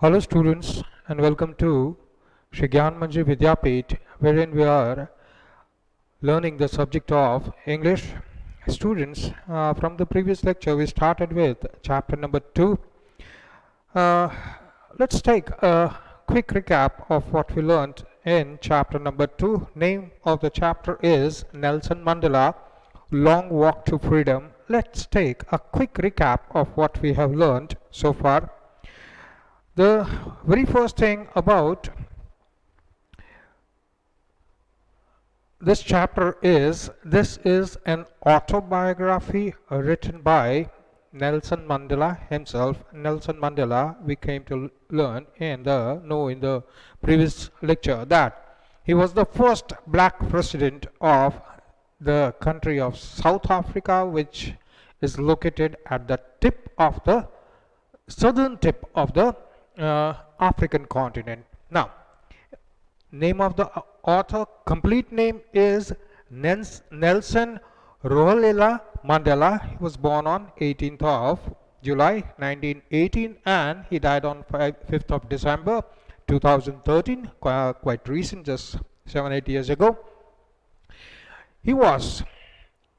Hello students and welcome to Shri Gyan Manjir Vidyapit, wherein we are learning the subject of English. Students, from the previous lecture we started with chapter number 2. Uh, let's take a quick recap of what we learned in chapter number 2. Name of the chapter is Nelson Mandela, Long Walk to Freedom. Let's take a quick recap of what we have learned so far. The very first thing about this chapter is this is an autobiography written by Nelson Mandela himself. Nelson Mandela, we came to learn in the previous lecture that he was the first black president of the country of South Africa, which is located at the tip of the southern tip of the African continent. Now, name of the author, complete name is Nelson Rolihlahla Mandela. He was born on 18th of July 1918 and he died on 5th of December 2013, quite recent, just 7-8 years ago. He was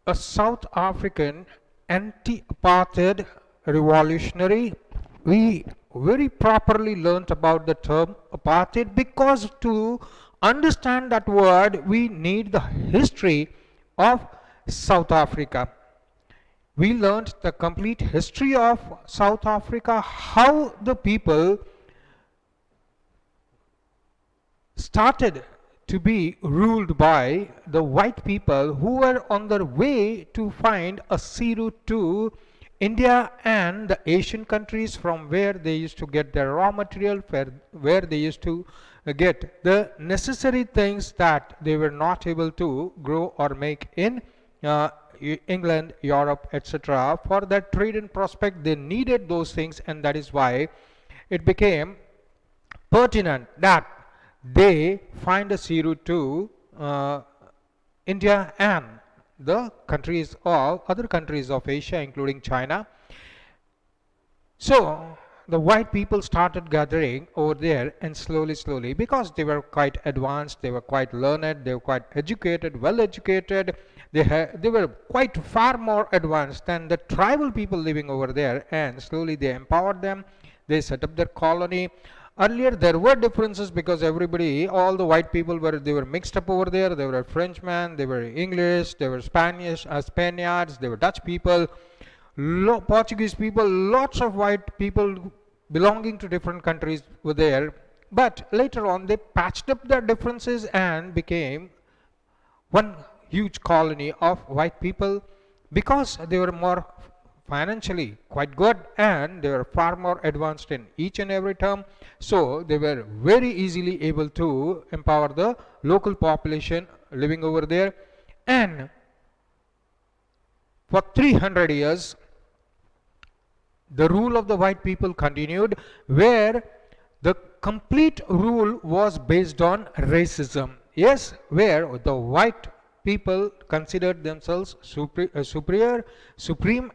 a South African anti-apartheid revolutionary. We very properly learnt about the term apartheid because to understand that word we need the history of South Africa. We learnt the complete history of South Africa, how the people started to be ruled by the white people who were on their way to find a sea route to India and the Asian countries from where they used to get their raw material, where they used to get the necessary things that they were not able to grow or make in England, Europe, etc. For that trade and prospect, they needed those things, and that is why it became pertinent that they find a sea route to India and the countries of other countries of Asia, including China. So the white people started gathering over there, and slowly, because they were quite advanced, they were quite learned, they were quite educated, well educated, they were quite far more advanced than the tribal people living over there, and slowly they empowered them. They set up their colony. Earlier there were differences because everybody, all the white people they were mixed up over there. They were Frenchmen, they were English, they were Spaniards, they were Dutch people, Portuguese people, lots of white people belonging to different countries were there. But later on they patched up their differences and became one huge colony of white people because they were more financially quite good and they were far more advanced in each and every term, so they were very easily able to empower the local population living over there. And for 300 years the rule of the white people continued, where the complete rule was based on racism. Yes, where the white people considered themselves supreme,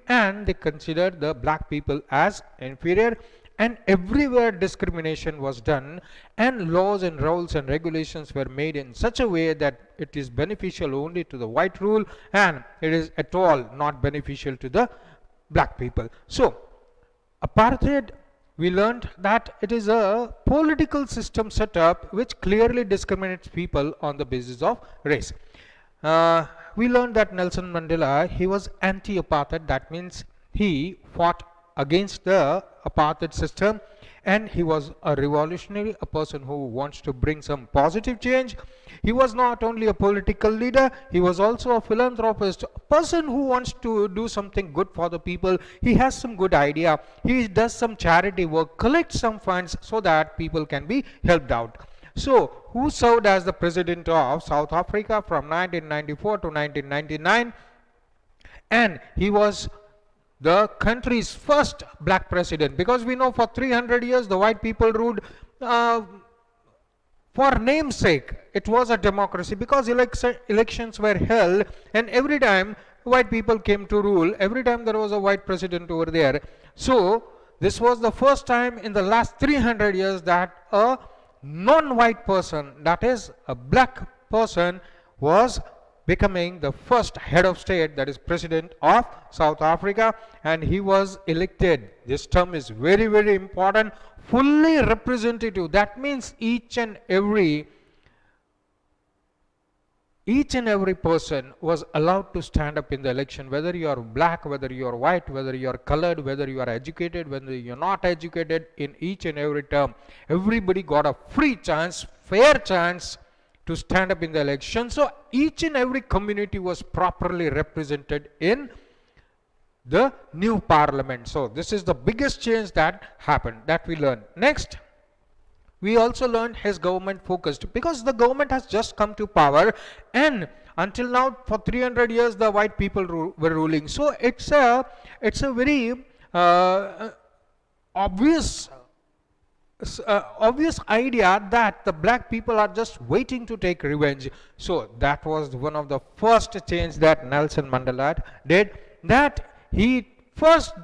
and they considered the black people as inferior, and everywhere discrimination was done, and laws and rules and regulations were made in such a way that it is beneficial only to the white rule and it is at all not beneficial to the black people. So apartheid, we learned that it is a political system set up which clearly discriminates people on the basis of race. We learned that Nelson Mandela, he was anti-apartheid. That means he fought against the apartheid system, and he was a revolutionary, a person who wants to bring some positive change. He was not only a political leader, he was also a philanthropist, a person who wants to do something good for the people. He has some good idea, he does some charity work, collects some funds so that people can be helped out. So who served as the president of South Africa from 1994 to 1999, and he was the country's first black president, because we know for 300 years the white people ruled. For namesake, it was a democracy because elections were held, and every time white people came to rule, every time there was a white president over there. So this was the first time in the last 300 years that a non-white person, that is a black person, was becoming the first head of state, that is president of South Africa, and he was elected. This term is very, very important. Fully representative. That means each and every person was allowed to stand up in the election, whether you are black, whether you are white, whether you are colored, whether you are educated, whether you are not educated. In each and every term, everybody got a free chance, fair chance to stand up in the election. So each and every community was properly represented in the new parliament. So this is the biggest change that happened, that we learned. Next, we also learned his government focused, because the government has just come to power, and until now for 300 years the white people were ruling. So it's a very obvious idea that the black people are just waiting to take revenge. So that was one of the first change that Nelson Mandela did, that he first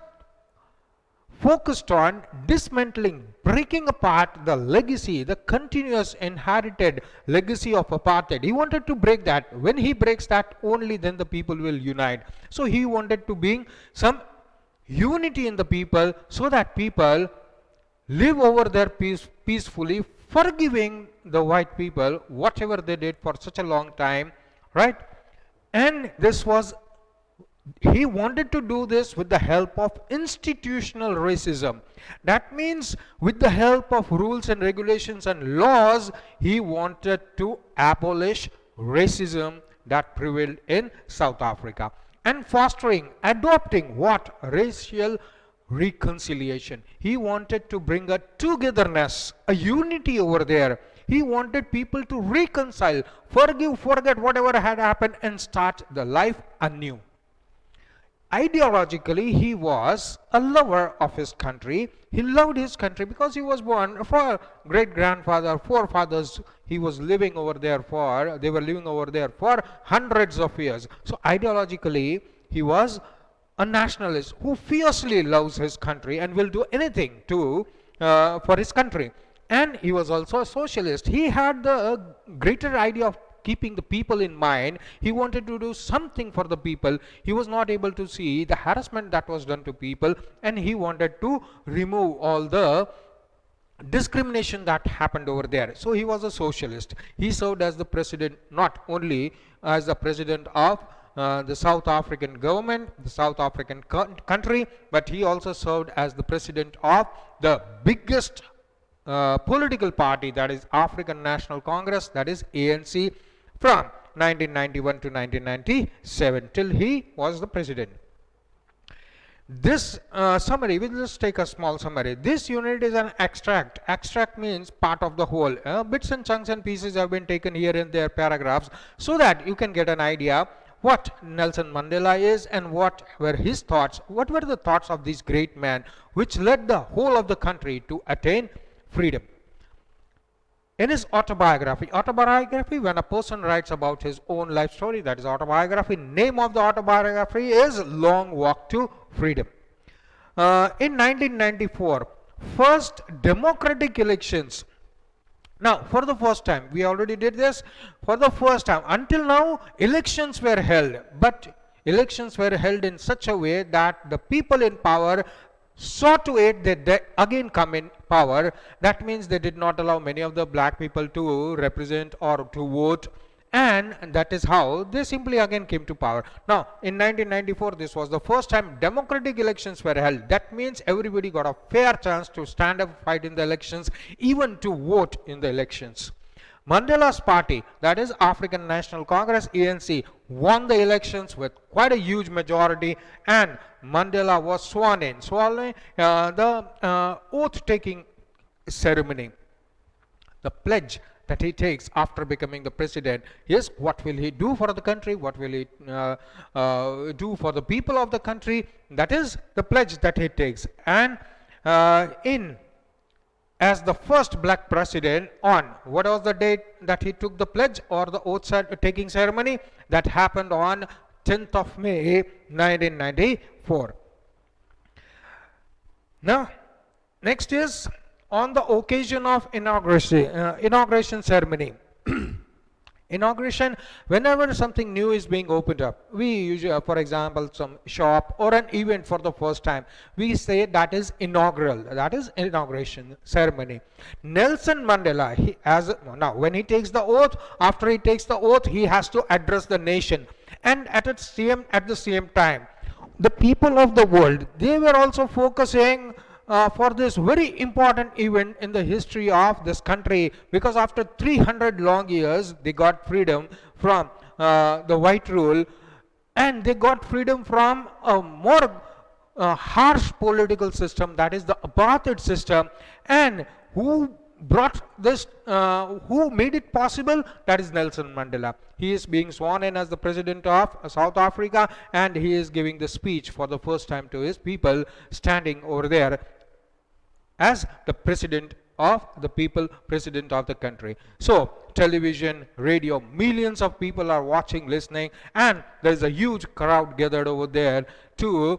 focused on dismantling, breaking apart the legacy, the continuous inherited legacy of apartheid. He wanted to break that. When he breaks that, only then the people will unite. So he wanted to bring some unity in the people, so that people live over there peacefully, forgiving the white people whatever they did for such a long time, right? And he wanted to do this with the help of institutional racism. That means with the help of rules and regulations and laws, he wanted to abolish racism that prevailed in South Africa, and adopting what? Racial reconciliation. He wanted to bring a togetherness, a unity over there. He wanted people to reconcile, forgive, forget whatever had happened, and start the life anew. Ideologically, he was a lover of his country. He loved his country because he was born for great-grandfather, forefathers. He was living over there they were living over there for hundreds of years. So ideologically, he was a nationalist who fiercely loves his country and will do anything for his country. And he was also a socialist. He had the greater idea of keeping the people in mind. He wanted to do something for the people. He was not able to see the harassment that was done to people, and he wanted to remove all the discrimination that happened over there. So he was a socialist. He served as the president, not only as the president of the South African government, the South African country, but he also served as the president of the biggest political party, that is African National Congress, that is ANC, from 1991 to 1997 till he was the president. This summary, we'll just take a small summary. This unit is an extract. Extract means part of the whole. Bits and chunks and pieces have been taken here in their paragraphs, so that you can get an idea what Nelson Mandela is and what were his thoughts, what were the thoughts of this great man, which led the whole of the country to attain freedom. In his autobiography, when a person writes about his own life story, that is autobiography. Name of the autobiography is Long Walk to Freedom. In 1994, first democratic elections. Now, for the first time, we already did this, for the first time, until now, elections were held, but elections were held in such a way that the people in power saw to it that they again come in power. That means they did not allow many of the black people to represent or to vote, and that is how they simply again came to power. Now in 1994, this was the first time democratic elections were held. That means everybody got a fair chance to stand up, fight in the elections, even to vote in the elections. Mandela's party, that is African National Congress, ANC, won the elections with quite a huge majority, and Mandela was sworn in. The oath-taking ceremony, the pledge that he takes after becoming the president is what will he do for the country, what will he do for the people of the country. That is the pledge that he takes. And as the first black president, on what was the date that he took the pledge or the oath taking ceremony? That happened on 10th of May 1994. Now Next is on the occasion of inauguration ceremony. Inauguration, whenever something new is being opened up, we usually, for example, some shop or an event for the first time, we say that is inaugural, that is inauguration ceremony. Nelson Mandela, now when he takes the oath, after he takes the oath, he has to address the nation, and at the same time, the people of the world, they were also focusing for this very important event in the history of this country, because after 300 long years they got freedom from the white rule, and they got freedom from a more harsh political system, that is the apartheid system. And who brought this, who made it possible? That is Nelson Mandela. He is being sworn in as the president of South Africa, and he is giving the speech for the first time to his people, standing over there as the president of the people, president of the country. So television, radio, millions of people are watching, listening, and there is a huge crowd gathered over there to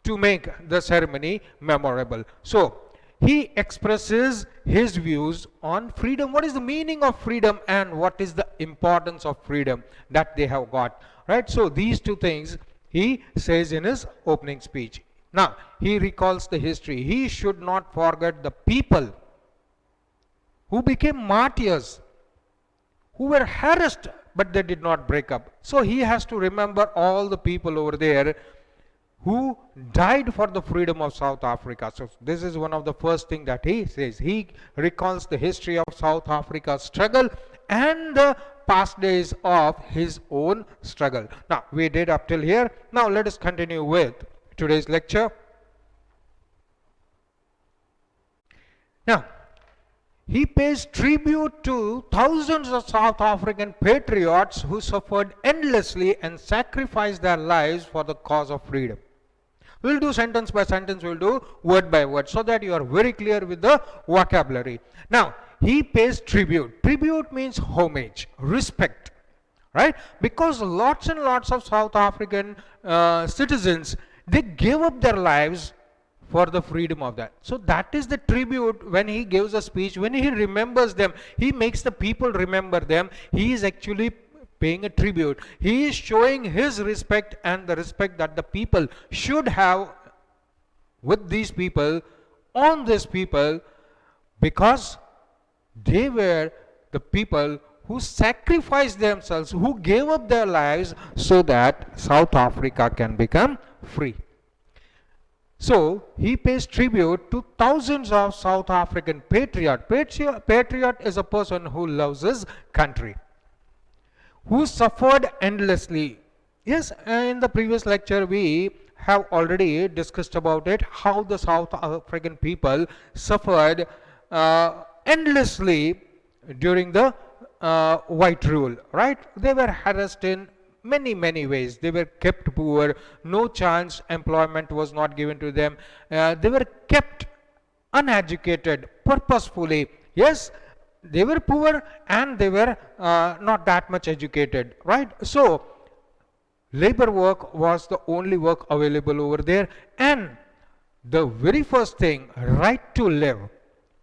make the ceremony memorable. So he expresses his views on freedom. What is the meaning of freedom, and what is the importance of freedom that they have got, right? So these two things he says in his opening speech. Now he recalls the history. He should not forget the people who became martyrs, who were harassed but they did not break up. So he has to remember all the people over there who died for the freedom of South Africa. So this is one of the first thing that he says. He recalls the history of South Africa's struggle and the past days of his own struggle. Now we did up till here. Now let us continue with today's lecture. Now, he pays tribute to thousands of South African patriots who suffered endlessly and sacrificed their lives for the cause of freedom. We'll do sentence by sentence, we'll do word by word, so that you are very clear with the vocabulary. Now, he pays tribute. Tribute means homage, respect, right? Because lots and lots of South African citizens, they gave up their lives for the freedom of that. So that is the tribute. When he gives a speech, when he remembers them, he makes the people remember them. He is actually paying a tribute. He is showing his respect and the respect that the people should have with these people, on these people, because they were the people who sacrificed themselves, who gave up their lives so that South Africa can become free. So he pays tribute to thousands of South African patriots. Patriot is a person who loves his country, who suffered endlessly. Yes, in the previous lecture we have already discussed about it, how the South African people suffered endlessly during the white rule, right? They were harassed in many ways. They were kept poor, no chance, employment was not given to them. They were kept uneducated purposefully. Yes, they were poor and they were not that much educated, right? So labor work was the only work available over there, and the very first thing, right to live.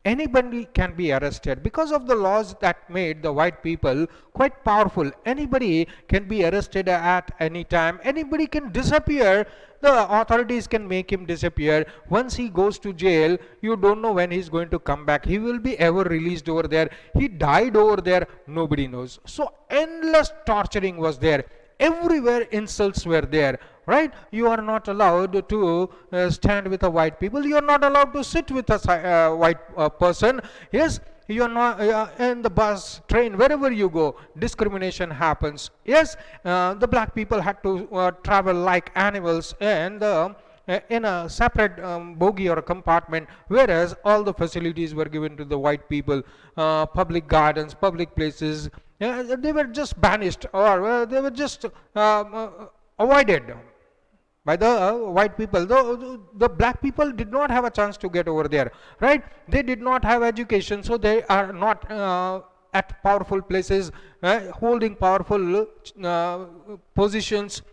Anybody can be arrested because of the laws that made the white people quite powerful. Anybody can be arrested at any time. Anybody can disappear. The authorities can make him disappear. Once he goes to jail, you don't know when he's going to come back. He will be ever released over there. He died over there. Nobody knows. So endless torturing was there. Everywhere insults were there, right? You are not allowed to stand with a white people. You are not allowed to sit with a white person. Yes, you are not in the bus, train, wherever you go, discrimination happens. Yes, the black people had to travel like animals and in a separate bogie or a compartment, whereas all the facilities were given to the white people. Public gardens, public places, they were just banished, or they were just avoided by the white people. The black people did not have a chance to get over there, right? They did not have education, so they are not at powerful places, holding powerful positions,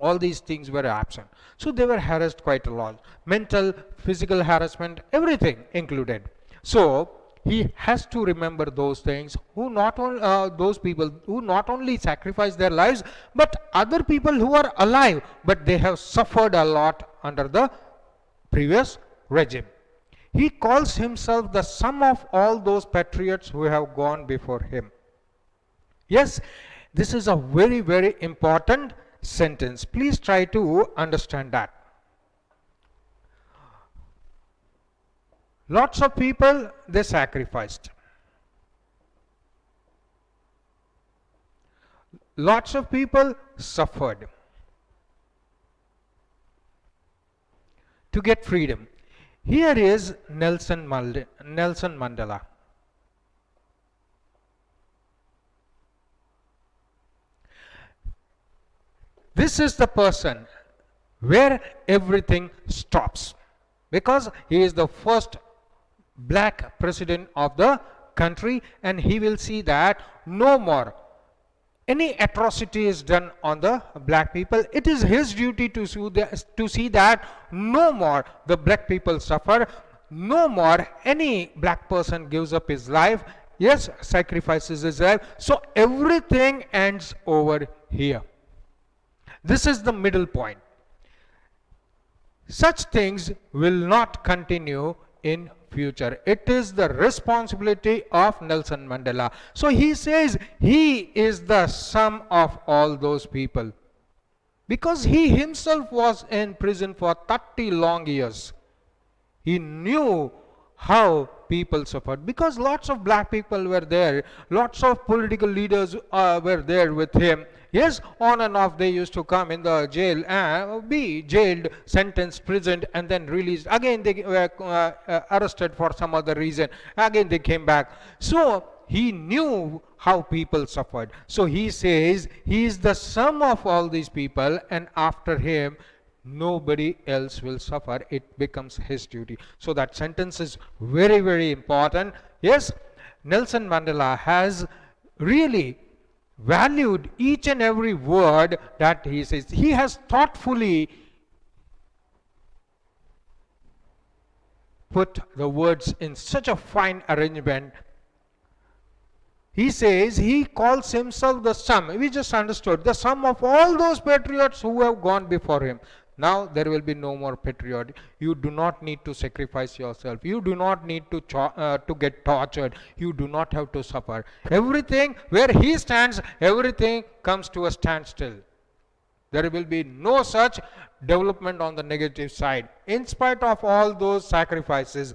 All these things were absent. So they were harassed quite a lot. Mental, physical harassment, everything included. So he has to remember those things, who not only those people who not only sacrificed their lives, but other people who are alive, but they have suffered a lot under the previous regime. He calls himself the sum of all those patriots who have gone before him. Yes, this is a very, very important sentence. Please try to understand that. Lots of people, they sacrificed. Lots of people suffered to get freedom. Here is Nelson Mandela. This is the person where everything stops, because he is the first black president of the country, and he will see that no more any atrocity is done on the black people. It is his duty to see that no more the black people suffer, no more any black person gives up his life, yes, sacrifices his life. So everything ends over here. This is the middle point. Such things will not continue in future. It is the responsibility of Nelson Mandela. So he says he is the sum of all those people, because he himself was in prison for 30 long years. He knew how people suffered, because lots of black people were there, lots of political leaders were there with him. Yes, on and off they used to come in the jail and be jailed, sentenced, prisoned, and then released. Again they were arrested for some other reason. Again they came back. So he knew how people suffered. So he says he is the sum of all these people, and after him nobody else will suffer. It becomes his duty. So that sentence is very, very important. Yes, Nelson Mandela has really valued each and every word that he says. He has thoughtfully put the words in such a fine arrangement. He says he calls himself the sum. We just understood the sum of all those patriots who have gone before him. Now there will be no more patriot. You do not need to sacrifice yourself. You do not need to get tortured. You do not have to suffer. Everything where he stands, everything comes to a standstill. There will be no such development on the negative side. In spite of all those sacrifices,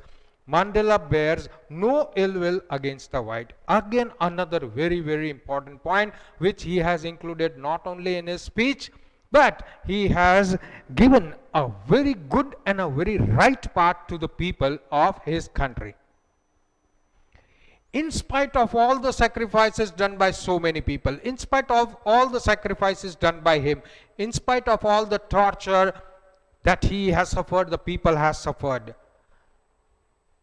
Mandela bears no ill will against the white. Again, another very, very important point which he has included not only in his speech, but he has given a very good and a very right path to the people of his country. In spite of all the sacrifices done by so many people, in spite of all the sacrifices done by him, in spite of all the torture that he has suffered, the people has suffered,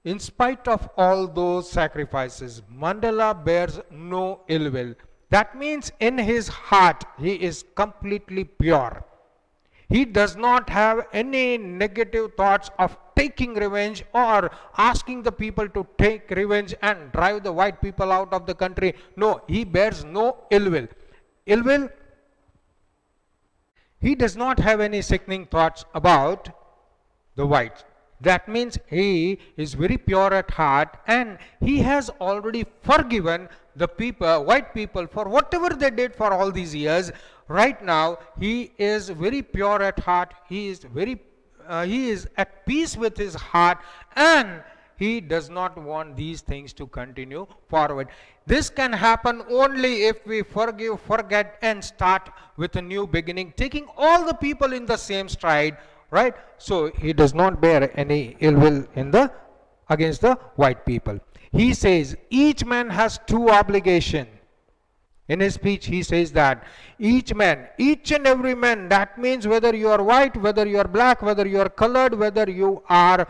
in spite of all those sacrifices, Mandela bears no ill will. That means in his heart he is completely pure. He does not have any negative thoughts of taking revenge or asking the people to take revenge and drive the white people out of the country. No, he bears no ill will. Ill will, he does not have any sickening thoughts about the whites. That means he is very pure at heart, and he has already forgiven the people, white people, for whatever they did for all these years. Right now he is very pure at heart. He is at peace with his heart, and he does not want these things to continue forward. This can happen only if we forgive, forget, and start with a new beginning, taking all the people in the same stride. Right? So he does not bear any ill will against the white people. He says each man has two obligations. In his speech he says that each man, each and every man, that means whether you are white, whether you are black, whether you are colored, whether you are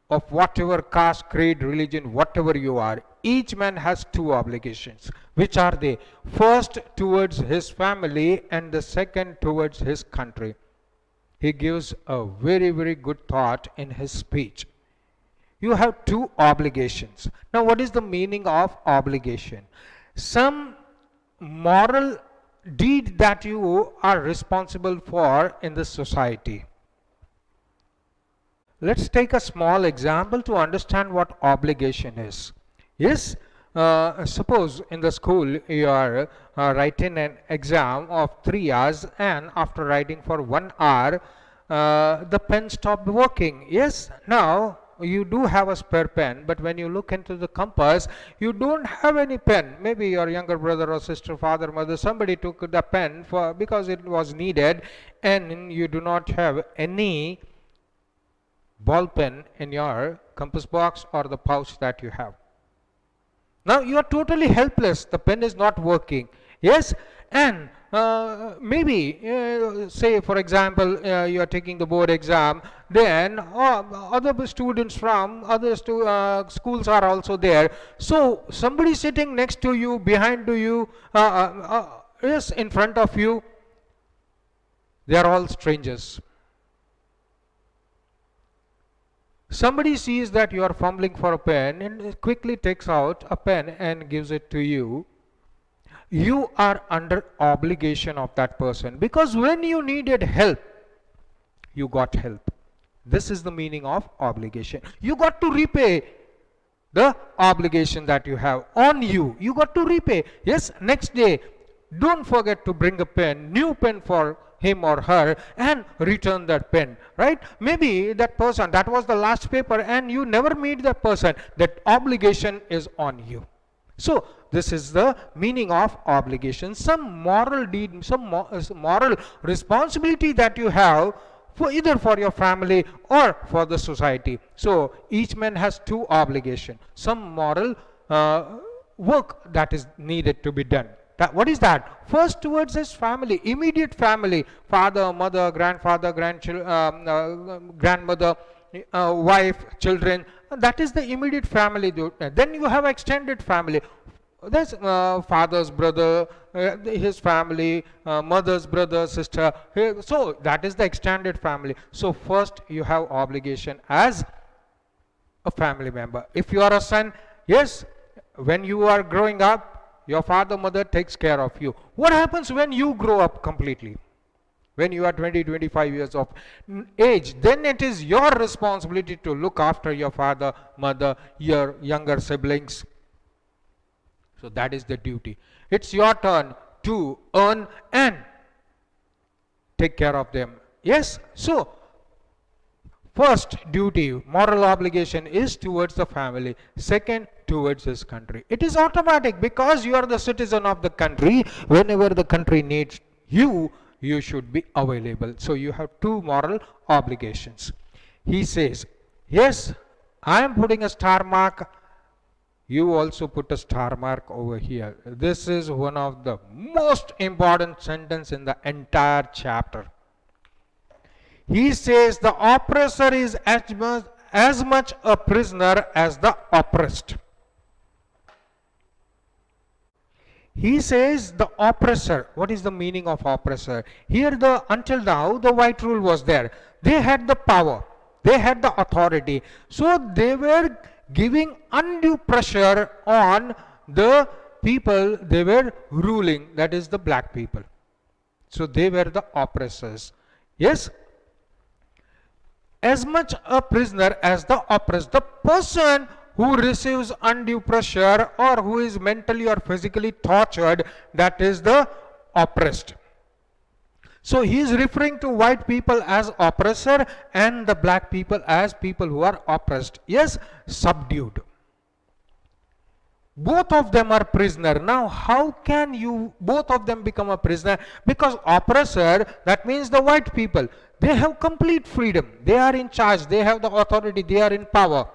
of whatever caste, creed, religion, whatever you are, each man has two obligations. Which are they? First towards his family and the second towards his country. He gives a very, very good thought in his speech. You have two obligations. Now, what is the meaning of obligation? Some moral deed that you are responsible for in the society. Let's take a small example to understand what obligation is. Yes, suppose in the school you are writing an exam of 3 hours, and after writing for 1 hour, the pen stopped working. Yes, now you do have a spare pen, but when you look into the compass, you don't have any pen. Maybe your younger brother or sister, father, mother, somebody took the pen for because it was needed, and you do not have any ball pen in your compass box or the pouch that you have. Now you are totally helpless. The pen is not working. Yes, and maybe say for example you are taking the board exam, then other students from other schools are also there. So somebody sitting next to you, behind to you, yes, in front of you, they are all strangers. Somebody sees that you are fumbling for a pen and quickly takes out a pen and gives it to you. You are under obligation of that person, because when you needed help, you got help. This is the meaning of obligation. You got to repay the obligation that you have on you. You got to repay. Yes, next day, don't forget to bring a pen, new pen for him or her, and return that pen, right? Maybe that person, that was the last paper and you never meet that person. That obligation is on you. So this is the meaning of obligation. Some moral deed, some moral responsibility that you have for either for your family or for the society. So each man has two obligations. Some moral work that is needed to be done. What is that? First towards his family, immediate family, father, mother, grandfather, grandmother, wife, children. That is the immediate family. Then you have extended family. There's father's brother, his family, mother's brother, sister. So that is the extended family. So first you have obligation as a family member. If you are a son, yes, when you are growing up, your father, mother takes care of you. What happens when you grow up completely? When you are 20, 25 years of age, then it is your responsibility to look after your father, mother, your younger siblings. So that is the duty. It's your turn to earn and take care of them. Yes, so first duty, moral obligation is towards the family. Second, towards his country. It is automatic because you are the citizen of the country. Whenever the country needs you, you should be available. So you have two moral obligations. He says, yes, I am putting a star mark. You also put a star mark over here. This is one of the most important sentence in the entire chapter. He says the oppressor is as much a prisoner as the oppressed. He says the oppressor. What is the meaning of oppressor? Here until now the white rule was there. They had the power. They had the authority. So they were giving undue pressure on the people they were ruling, that is the black people. So they were the oppressors. Yes, as much a prisoner as the oppressed. The person who receives undue pressure or who is mentally or physically tortured, that is the oppressed. So he is referring to white people as oppressor and the black people as people who are oppressed. Yes, subdued. Both of them are prisoner. Now how can you both of them become a prisoner? Because oppressor, that means the white people, they have complete freedom. They are in charge. They have the authority. They are in power.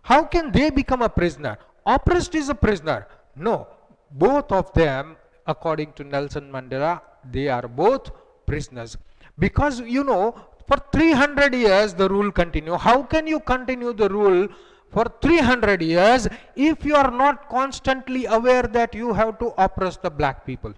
How can they become a prisoner? Oppressed is a prisoner. No, both of them, according to Nelson Mandela, they are both prisoners. Because for 300 years the rule continued. How can you continue the rule for 300 years if you are not constantly aware that you have to oppress the black people.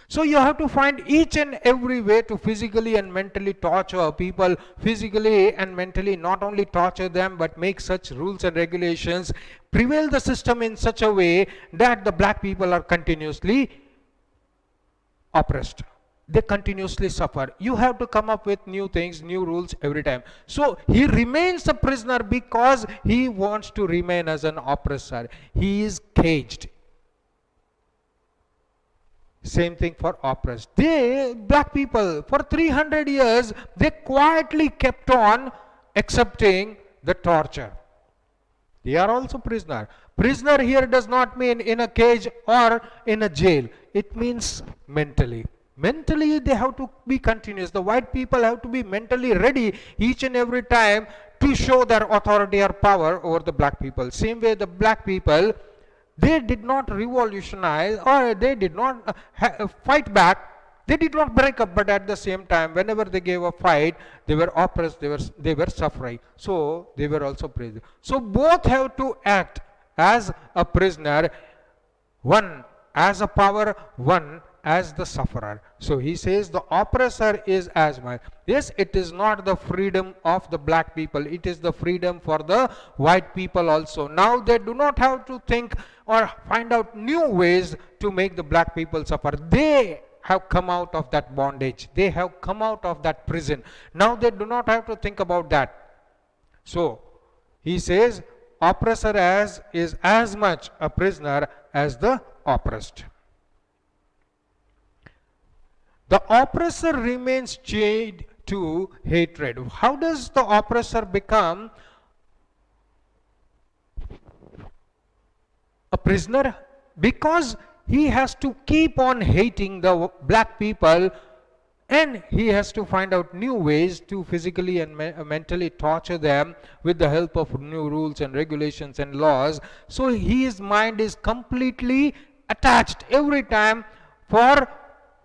So you have to find each and every way to physically and mentally torture people, physically and mentally not only torture them but make such rules and regulations, prevail the system in such a way that the black people are continuously oppressed. They continuously suffer. You have to come up with new things, new rules every time. So he remains a prisoner because he wants to remain as an oppressor. He is caged. Same thing for oppressed. They, black people, for 300 years, they quietly kept on accepting the torture. They are also prisoner. Prisoner here does not mean in a cage or in a jail. It means mentally. Mentally, they have to be continuous. The white people have to be mentally ready each and every time to show their authority or power over the black people. Same way the black people, they did not revolutionize or they did not fight back. They did not break up, but at the same time, whenever they gave a fight, they were oppressed, they were suffering. So they were also prisoners. So both have to act as a prisoner, one as a power, one as the sufferer. So he says the oppressor is as much. Yes, it is not the freedom of the black people. It is the freedom for the white people also. Now they do not have to think or find out new ways to make the black people suffer. They have come out of that bondage. They have come out of that prison. Now they do not have to think about that. So he says oppressor is as much a prisoner as the oppressed. The oppressor remains chained to hatred. How does the oppressor become a prisoner? Because he has to keep on hating the black people, and he has to find out new ways to physically and mentally torture them with the help of new rules and regulations and laws. So his mind is completely attached every time for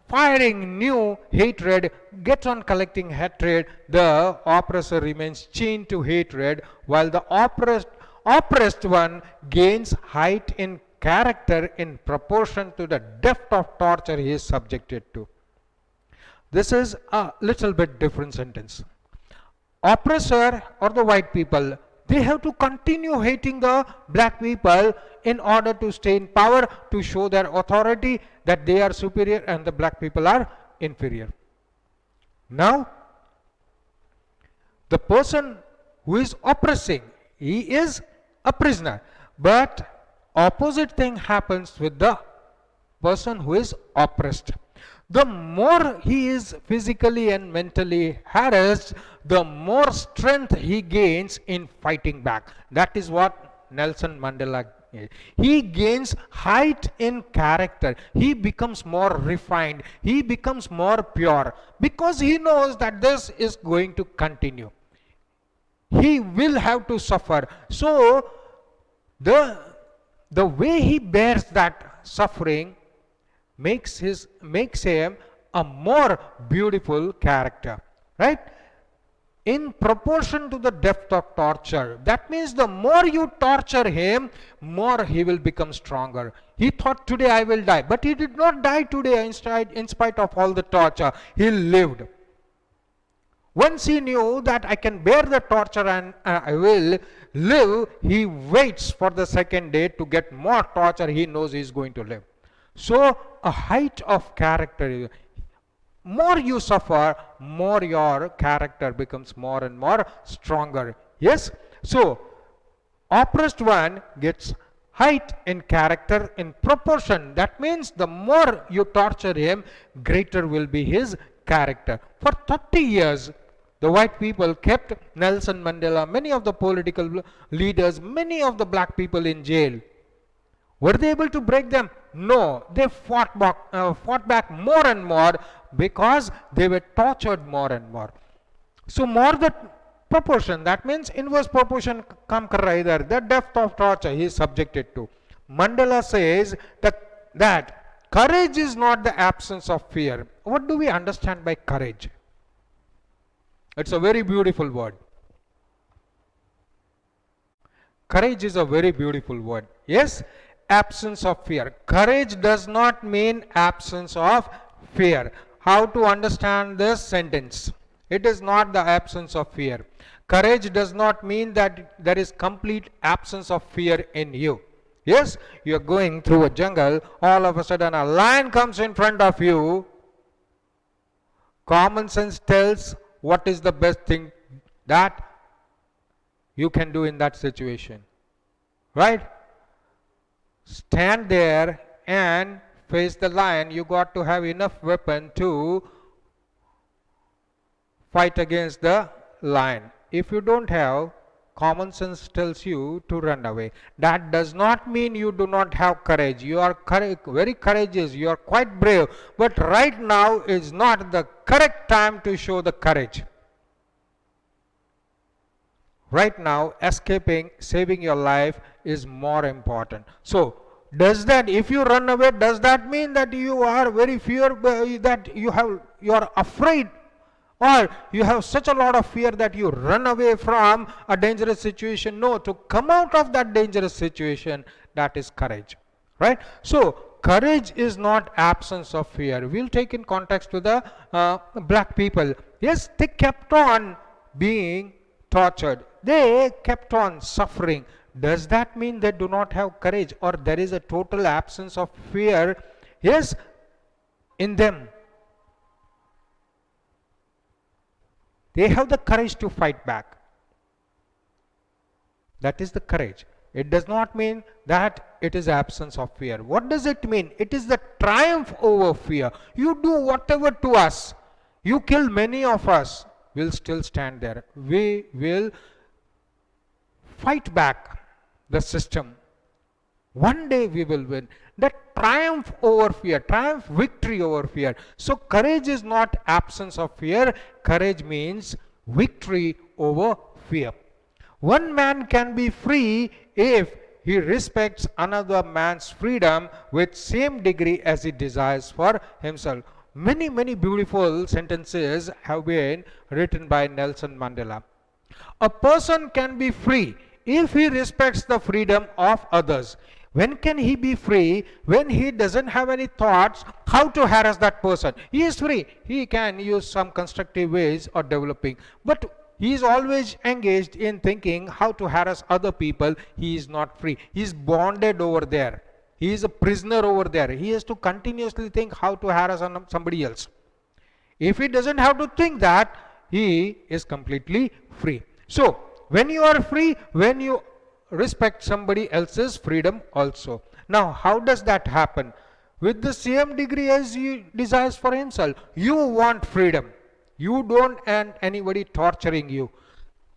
firing new hatred, gets on collecting hatred. The oppressor remains chained to hatred, while the oppressed one gains height in character in proportion to the depth of torture he is subjected to. This is a little bit different sentence. Oppressor or the white people, they have to continue hating the black people in order to stay in power, to show their authority that they are superior and the black people are inferior. Now, the person who is oppressing, he is a prisoner. But opposite thing happens with the person who is oppressed. The more he is physically and mentally harassed, the more strength he gains in fighting back. That is what Nelson Mandela did. He gains height in character. He becomes more refined. He becomes more pure because he knows that this is going to continue. He will have to suffer. So the way he bears that suffering makes him a more beautiful character, right? In proportion to the depth of torture. That means the more you torture him, more he will become stronger. He thought, today I will die, but he did not die today in spite of all the torture. He lived. Once he knew that I can bear the torture and I will live, he waits for the second day to get more torture. He knows he is going to live. So a height of character, more you suffer, more your character becomes more and more stronger. Yes? So oppressed one gets height in character in proportion. That means the more you torture him, greater will be his character. For 30 years, the white people kept Nelson Mandela, many of the political leaders, many of the black people in jail. Were they able to break them? No. They fought back more and more because they were tortured more and more. So more the proportion, that means inverse proportion kam kar raha idhar, the depth of torture he is subjected to. Mandela says that courage is not the absence of fear. What do we understand by courage? It's a very beautiful word. Courage is a very beautiful word. Yes, absence of fear. Courage does not mean absence of fear. How to understand this sentence? It is not the absence of fear. Courage does not mean that there is complete absence of fear in you. Yes, you are going through a jungle, all of a sudden a lion comes in front of you. Common sense tells what is the best thing that you can do in that situation. Right? Stand there and face the lion. You got to have enough weapon to fight against the lion. If you don't have, common sense tells you to run away. That does not mean you do not have courage. You are very courageous. You are quite brave. But right now is not the correct time to show the courage. Right now, escaping, saving your life is more important. So, does that, if you run away, does that mean that you are very that you are afraid, or you have such a lot of fear that you run away from a dangerous situation? No, to come out of that dangerous situation, that is courage. Right? So, courage is not absence of fear. We'll take in context to the black people. Yes, they kept on being tortured. They kept on suffering. Does that mean they do not have courage, or there is a total absence of fear? Yes, in them. They have the courage to fight back. That is the courage. It does not mean that it is absence of fear. What does it mean? It is the triumph over fear. You do whatever to us. You kill many of us. We'll still stand there. We will fight back the system. One day we will win. That triumph over fear, triumph, victory over fear. So courage is not absence of fear. Courage means victory over fear. One man can be free if he respects another man's freedom with same degree as he desires for himself. Many, many beautiful sentences have been written by Nelson Mandela. A person can be free if he respects the freedom of others. When can he be free? When he doesn't have any thoughts how to harass that person. He is free. He can use some constructive ways of developing. But he is always engaged in thinking how to harass other people. He is not free. He is bonded over there. He is a prisoner over there. He has to continuously think how to harass somebody else. If he doesn't have to think that, he is completely free. So, when you are free, when you respect somebody else's freedom also. Now, how does that happen? With the same degree as he desires for himself. You want freedom. You don't want anybody torturing you.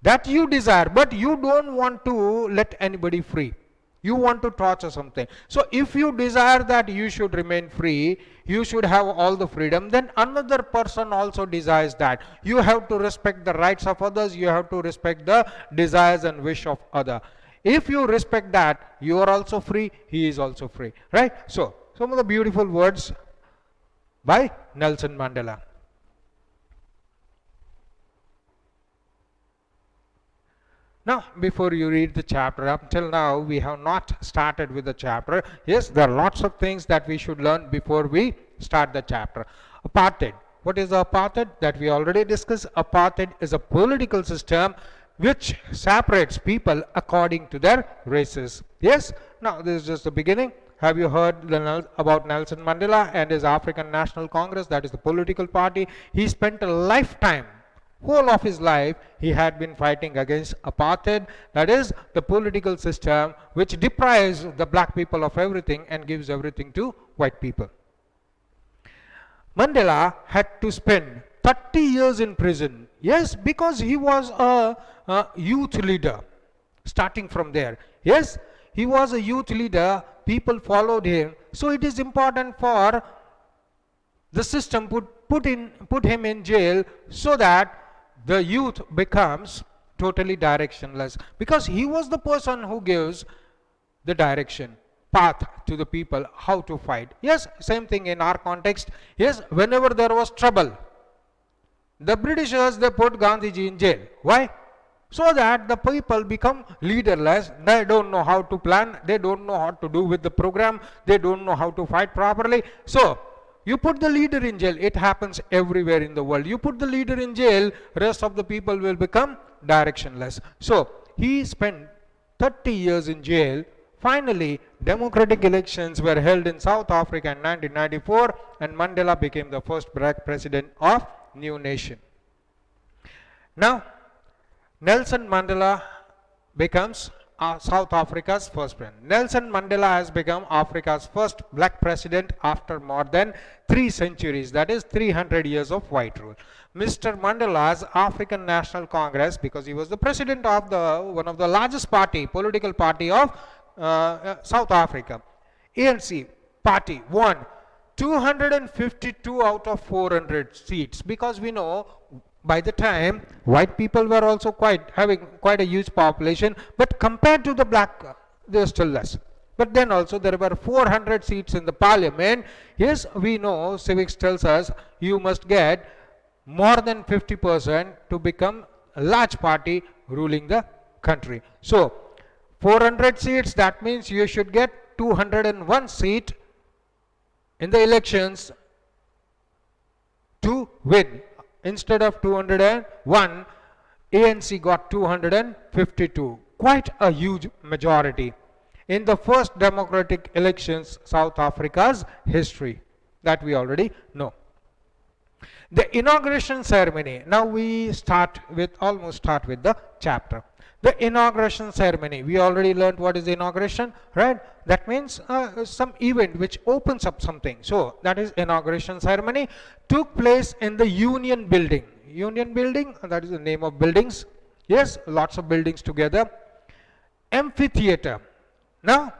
That you desire, but you don't want to let anybody free. You want to torture something. So if you desire that you should remain free, you should have all the freedom, then another person also desires that. You have to respect the rights of others, you have to respect the desires and wish of other. If you respect that, you are also free, he is also free. Right? So, some of the beautiful words by Nelson Mandela. Now, before you read the chapter, up till now we have not started with the chapter. Yes, there are lots of things that we should learn before we start the chapter. Apartheid. What is apartheid? That we already discussed. Apartheid is a political system which separates people according to their races. Yes? Now, this is just the beginning. Have you heard about Nelson Mandela and his African National Congress? That is the political party. He spent a lifetime, whole of his life, he had been fighting against apartheid, that is the political system which deprives the black people of everything and gives everything to white people. Mandela had to spend 30 years in prison. Yes, because he was a youth leader. Starting from there. Yes, he was a youth leader. People followed him. So it is important for the system put him in jail so that the youth becomes totally directionless, because he was the person who gives the direction, path to the people how to fight. Yes, same thing in our context. Yes, whenever there was trouble, the Britishers, they put Gandhiji in jail. Why? so that the people become leaderless. They don't know how to plan, they don't know how to do with the program, they don't know how to fight properly. So you put the leader in jail. It happens everywhere in the world. You put the leader in jail, rest of the people will become directionless. So he spent 30 years in jail. Finally, democratic elections were held in South Africa in 1994, and Mandela became the first black president of new nation. Now, Nelson Mandela becomes South Africa's first president. Nelson Mandela has become Africa's first black president after more than 3 centuries, that is 300 years of white rule. Mr. Mandela's African National Congress, because he was the president of one of the largest political party of South Africa, ANC party, won 252 out of 400 seats, because we know by the time white people were also having quite a huge population, but compared to the black, they are still less. But then also there were 400 seats in the parliament. Yes, we know civics tells us you must get more than 50% to become a large party ruling the country. So 400 seats, that means you should get 201 seat in the elections to win. Instead of 201, ANC got 252. Quite a huge majority in the first democratic elections South Africa's history, that we already know. The inauguration ceremony. Now we almost start with the chapter. The inauguration ceremony. We already learned what is the inauguration, right? That means some event which opens up something. So that is inauguration ceremony. Took place in the Union Building. Union Building, that is the name of buildings. Yes, lots of buildings together. Amphitheater. Now,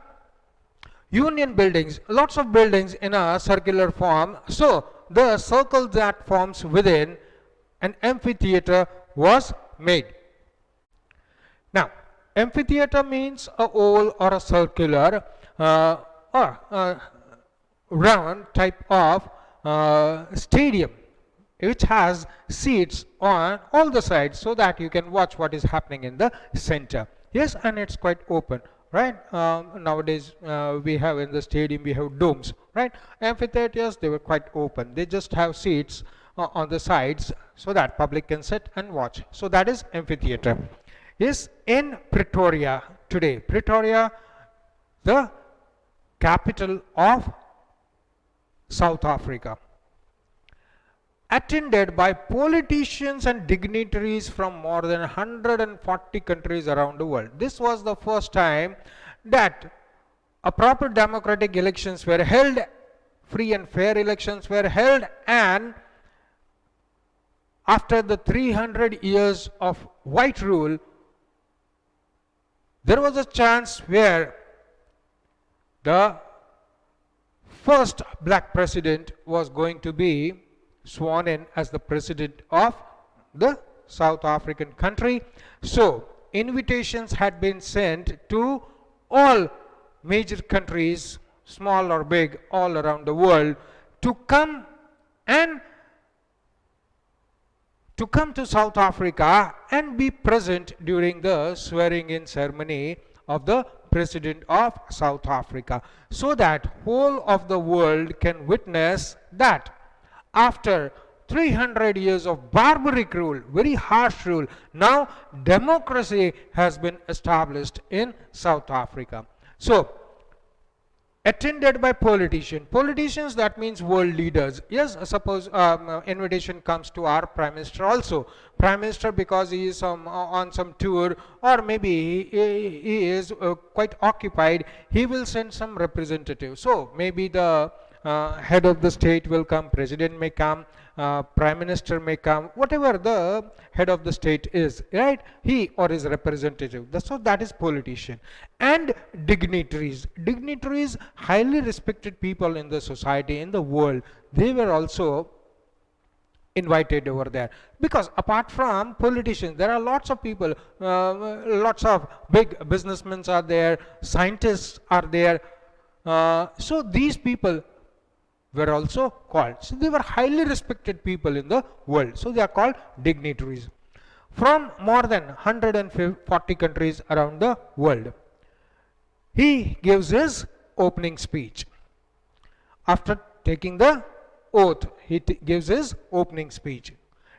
Union buildings, lots of buildings in a circular form. So the circle that forms within an amphitheater was made. Now, amphitheater means a oval or a circular or round type of stadium which has seats on all the sides so that you can watch what is happening in the center. Yes, and it's quite open, right? Nowadays we have in the stadium, we have domes, right? Amphitheaters, they were quite open. They just have seats on the sides so that public can sit and watch. So that is amphitheater. Is in Pretoria today. Pretoria, the capital of South Africa. Attended by politicians and dignitaries from more than 140 countries around the world. This was the first time that a proper democratic elections were held, free and fair elections were held, and after the 300 years of white rule, there was a chance where the first black president was going to be sworn in as the president of the South African country. So invitations had been sent to all major countries, small or big, all around the world, to come to South Africa and be present during the swearing in ceremony of the president of South Africa, so that whole of the world can witness that after 300 years of barbaric rule, very harsh rule, now democracy has been established in South Africa. So attended by politicians, that means world leaders. Yes, suppose invitation comes to our prime minister also. Prime minister, because he is on some tour, or maybe he is quite occupied, he will send some representative. So maybe the head of the state will come, president may come, prime minister may come, whatever the head of the state is, right? He or his representative. So that is politician. And dignitaries. Dignitaries, highly respected people in the society, in the world, they were also invited over there. Because apart from politicians, there are lots of people, lots of big businessmen are there, scientists are there. So these people were also called. So they were highly respected people in the world. So they are called dignitaries. from more than 140 countries around the world. He gives his opening speech. After taking the oath, he gives his opening speech.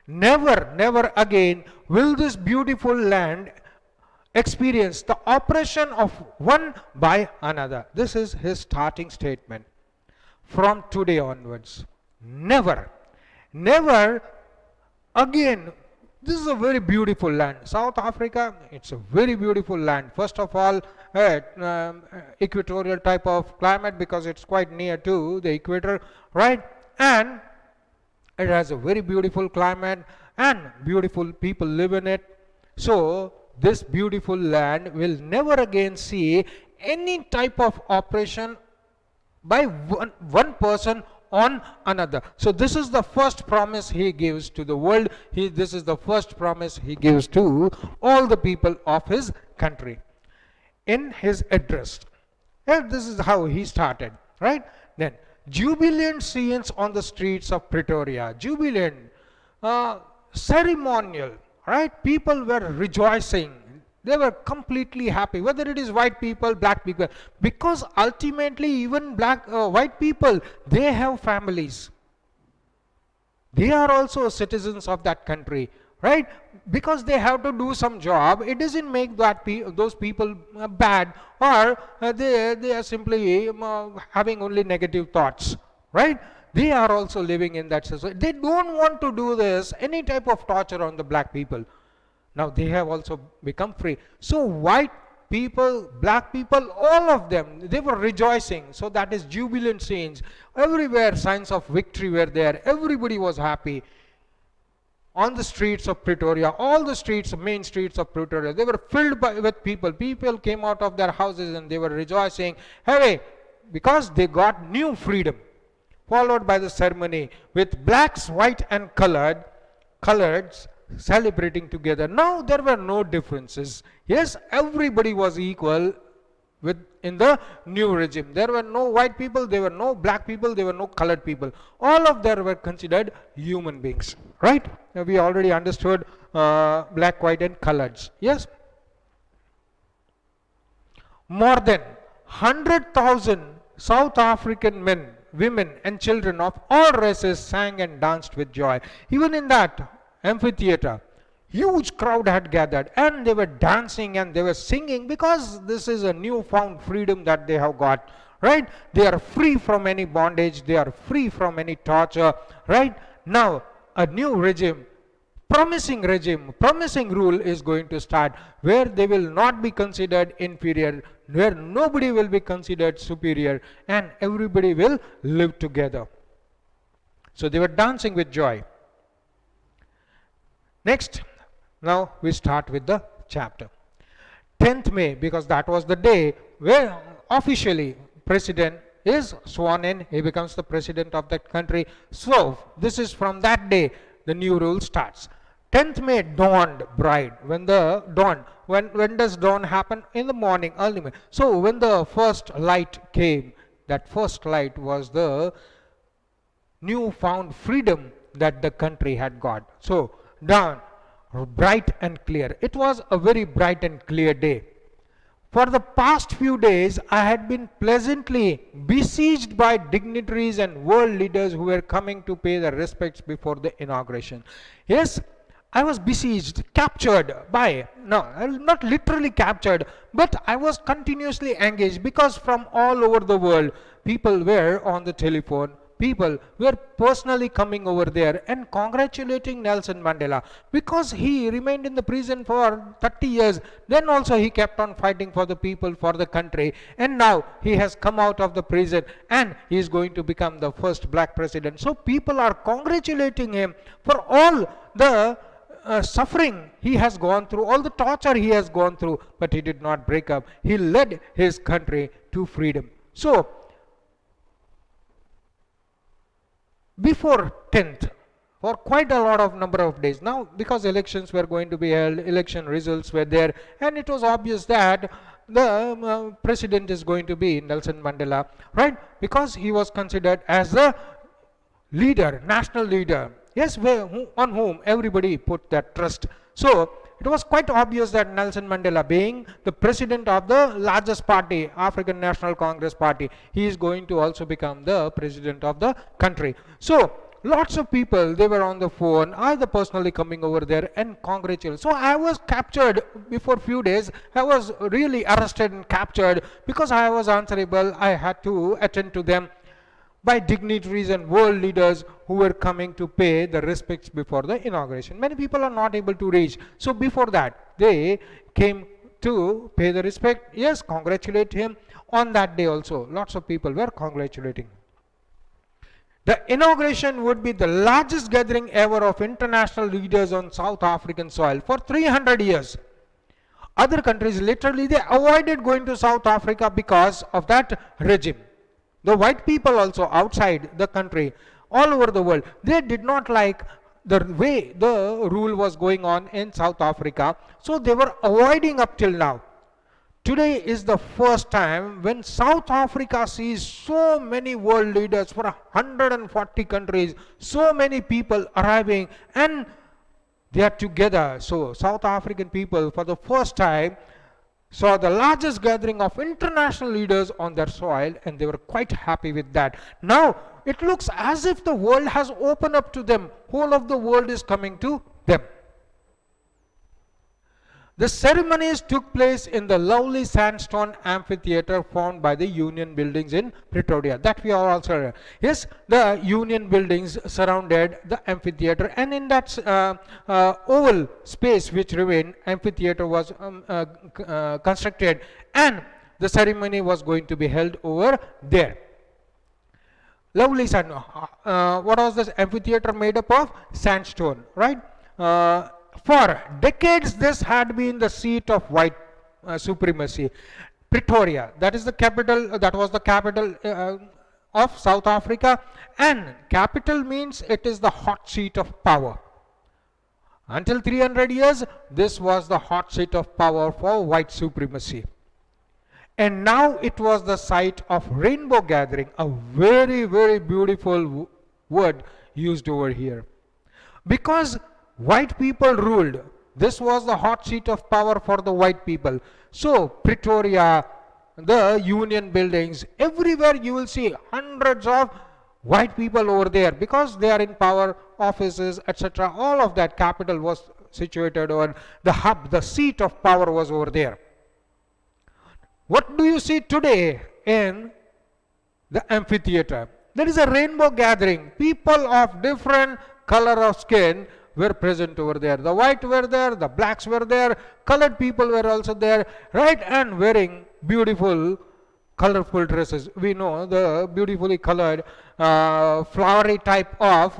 Never, never again will this beautiful land experience the oppression of one by another. This is his starting statement. From today onwards, never, never again. This is a very beautiful land. South Africa, it's a very beautiful land. First of all, equatorial type of climate because it's quite near to the equator, right? And it has a very beautiful climate and beautiful people live in it. So this beautiful land will never again see any type of oppression by one person on another. So this is the first promise he gives to the world. This is the first promise he gives to all the people of his country. In his address, and this is how he started, right? Then, jubilant scenes on the streets of Pretoria. Jubilant, ceremonial, right? People were rejoicing. They were completely happy, whether it is white people, black people, because ultimately even white people, they have families. They are also citizens of that country, right? Because they have to do some job, it doesn't make those people bad, or they are simply having only negative thoughts, right? They are also living in that society. They don't want to do this, any type of torture on the black people. Now they have also become free. So white people, black people, all of them, they were rejoicing. So that is jubilant scenes. Everywhere signs of victory were there. Everybody was happy. On the streets of Pretoria, all the streets, main streets of Pretoria, they were filled with people. People came out of their houses and they were rejoicing, hey, because they got new freedom. Followed by the ceremony with blacks, white and coloreds celebrating together. Now there were no differences. Yes, everybody was equal in the new regime. There were no white people, there were no black people, there were no colored people. All of them were considered human beings, right? Now we already understood black, white and coloreds. Yes. More than 100,000 South African men, women and children of all races sang and danced with joy. Even in that amphitheater, huge crowd had gathered and they were dancing and they were singing because this is a newfound freedom that they have got, right? They are free from any bondage, they are free from any torture, right? Now a new regime, promising rule is going to start, where they will not be considered inferior, where nobody will be considered superior, and everybody will live together. So they were dancing with joy. Next, now we start with the chapter. 10th May, because that was the day where officially president is sworn in, he becomes the president of that country. So this is from that day the new rule starts. 10th May dawned bright. When does dawn happen? In the morning, early morning. So when the first light came, that first light was the newfound freedom that the country had got. So dawn, bright and clear. It was a very bright and clear day. For the past few days, I had been pleasantly besieged by dignitaries and world leaders who were coming to pay their respects before the inauguration. Yes, I was besieged, captured by, no, not literally captured, but I was continuously engaged because from all over the world, people were on the telephone, people were personally coming over there and congratulating Nelson Mandela because he remained in the prison for 30 years. Then also he kept on fighting for the people, for the country, and now he has come out of the prison and he is going to become the first black president. So people are congratulating him for all the suffering he has gone through, all the torture he has gone through, but he did not break up. He led his country to freedom. So before 10th, for quite a lot of number of days now, because elections were going to be held, election results were there, and it was obvious that the president is going to be Nelson Mandela, right? Because he was considered as the leader, national leader, yes, on whom everybody put their trust. So it was quite obvious that Nelson Mandela, being the president of the largest party, African National Congress Party, he is going to also become the president of the country. So lots of people, they were on the phone, either personally coming over there and congratulating. So I was captured before few days. I was really arrested and captured because I was answerable. I had to attend to them by dignitaries and world leaders who were coming to pay the respects before the inauguration. Many people are not able to reach. So before that, they came to pay the respect. Yes, congratulate him. On that day also, lots of people were congratulating. The inauguration would be the largest gathering ever of international leaders on South African soil for 300 years. Other countries, literally, they avoided going to South Africa because of that regime. The white people also outside the country, all over the world, they did not like the way the rule was going on in South Africa. So they were avoiding up till now. Today is the first time when South Africa sees so many world leaders for 140 countries, so many people arriving and they are together. So South African people for the first time saw the largest gathering of international leaders on their soil, and they were quite happy with that. Now it looks as if the world has opened up to them. Whole of the world is coming to them. The ceremonies took place in the lovely sandstone amphitheater formed by the Union Buildings in Pretoria. That we are also aware. Yes, the Union Buildings surrounded the amphitheater, and in that oval space which remained, amphitheater was constructed, and the ceremony was going to be held over there. Lovely sand. What was this amphitheater made up of? Sandstone, right? For decades, this had been the seat of white supremacy. Pretoria, that is the capital. That was the capital of South Africa, and capital means it is the hot seat of power. Until 300 years, this was the hot seat of power for white supremacy. And now it was the site of rainbow gathering, a very, very beautiful word used over here. Because white people ruled, this was the hot seat of power for the white people. So Pretoria, the Union Buildings, everywhere you will see hundreds of white people over there because they are in power, offices, etc. All of that capital was situated on the hub, the seat of power was over there. What do you see today in the amphitheater? There is a rainbow gathering. People of different color of skin were present over there. The white were there, the blacks were there, colored people were also there, right? And wearing beautiful, colorful dresses. We know the beautifully colored, flowery type of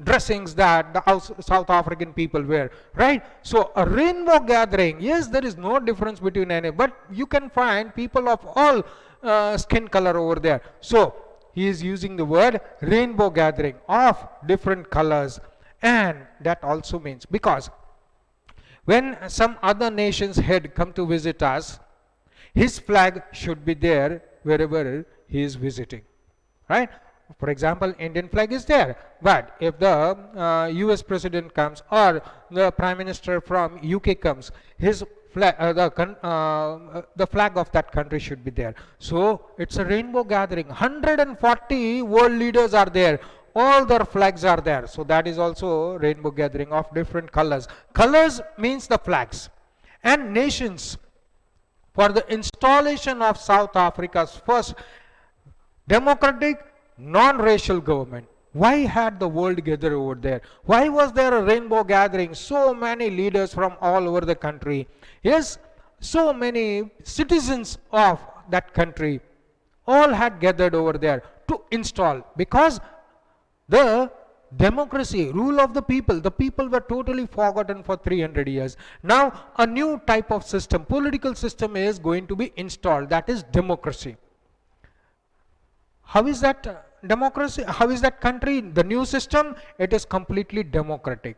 dressings that the South African people wear, right? So a rainbow gathering, yes, there is no difference between any, but you can find people of all skin color over there. So he is using the word rainbow gathering of different colors. And that also means, because when some other nation's head come to visit us, his flag should be there wherever he is visiting, right? For example, Indian flag is there, but if the US president comes or the prime minister from UK comes, his flag, the flag of that country should be there. So it's a rainbow gathering. 140 world leaders are there. All their flags are there. So that is also rainbow gathering of different colors. Colors means the flags. And nations, for the installation of South Africa's first democratic, non-racial government. Why had the world gathered over there? Why was there a rainbow gathering? So many leaders from all over the country. Yes, so many citizens of that country all had gathered over there to install, because the democracy, rule of the people were totally forgotten for 300 years. Now a new type of system, political system is going to be installed, that is democracy. How is that democracy? How is that country? The new system, it is completely democratic.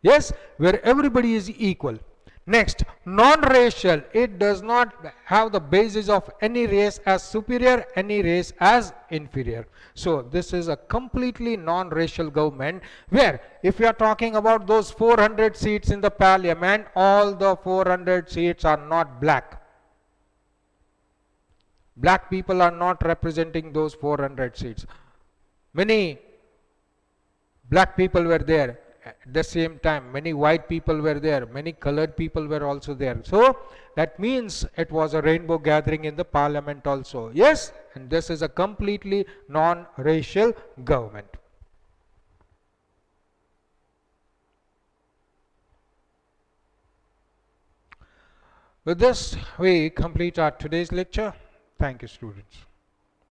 Yes, where everybody is equal. Next, non-racial. It does not have the basis of any race as superior, any race as inferior. So this is a completely non-racial government, where if you are talking about those 400 seats in the parliament, all the 400 seats are not black. Black people are not representing those 400 seats. Many black people were there. At the same time, many white people were there, many colored people were also there. So that means it was a rainbow gathering in the parliament also. Yes, and this is a completely non-racial government. With this, we complete our today's lecture. Thank you, students.